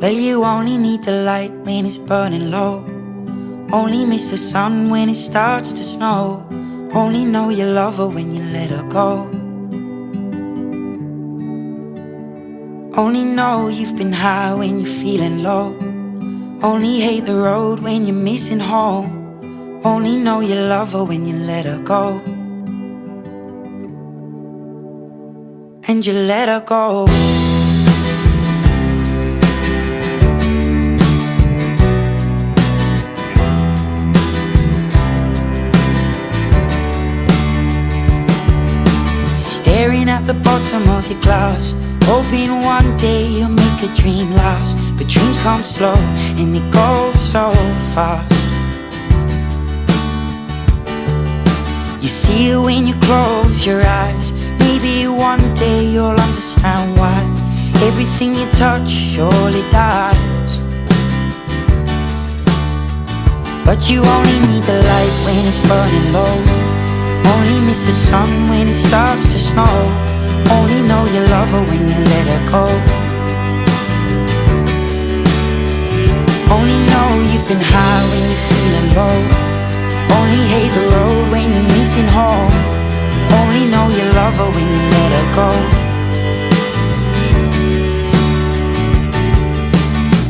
Well, you only need the light when it's burning low. Only miss the sun when it starts to snow. Only know you love her when you let her go. Only know you've been high when you're feeling low. Only hate the road when you're missing home. Only know you love her when you let her go. And you let her go. Staring at the bottom of your glass, hoping one day you'll make a dream last. But dreams come slow and they go so fast. You see it when you close your eyes. Maybe one day you'll understand why everything you touch surely dies. But you only need the light when it's burning low. Only miss the sun when it starts to snow. Only know you love her when you let her go. Only know you've been high when you're feeling low. Only hate the road when you're missing home. Only know you love her when you let her go.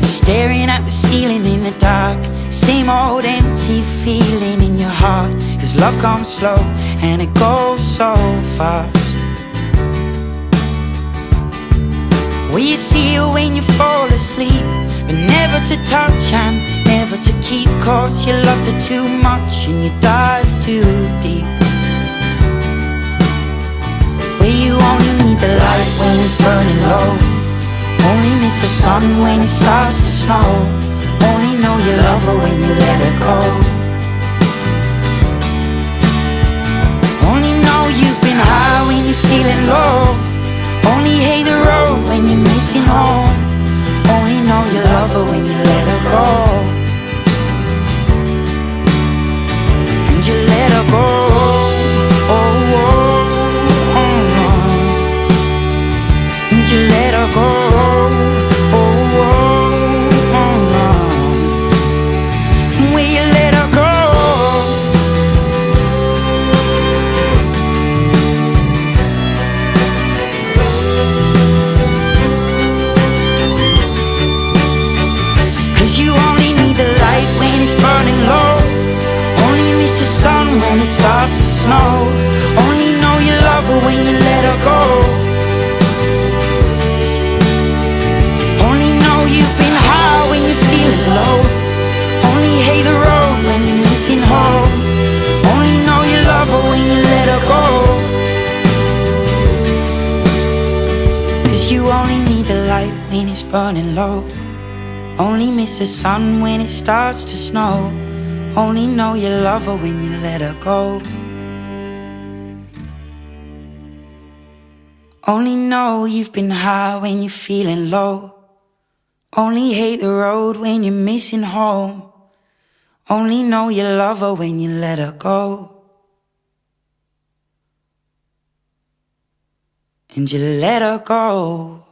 Staring at the ceiling in the dark, same old empty feeling in your heart. 'Cause love comes slow and it goes so fast. Well, you see it when you fall asleep, but never to touch and never to keep. 'Cause you loved her too much and you dive too deep. Well, you only need the light when it's burning low. Only miss the sun when it starts to snow. Only know you love her when you let her go. Only know you've been high when you're feeling low. Only hate the road when you're missing home. Only know you love her when you let her go. And you let her go. Oh, oh, oh, oh. And you let her go. Oh, oh, oh, oh. Will you let her go? 'Cause you only need the light when it's burning low. Only miss the sun when it starts to snow. Only know you love her when you let her go. Only know you've been high when you're feeling low. Only hate the road when you're missing home. Only know you love her when you let her go. 'Cause you only need the light when it's burning low. Only miss the sun when it starts to snow. Only know you love her when you let her go. Only know you've been high when you're feeling low. Only hate the road when you're missing home. Only know you love her when you let her go. And you let her go.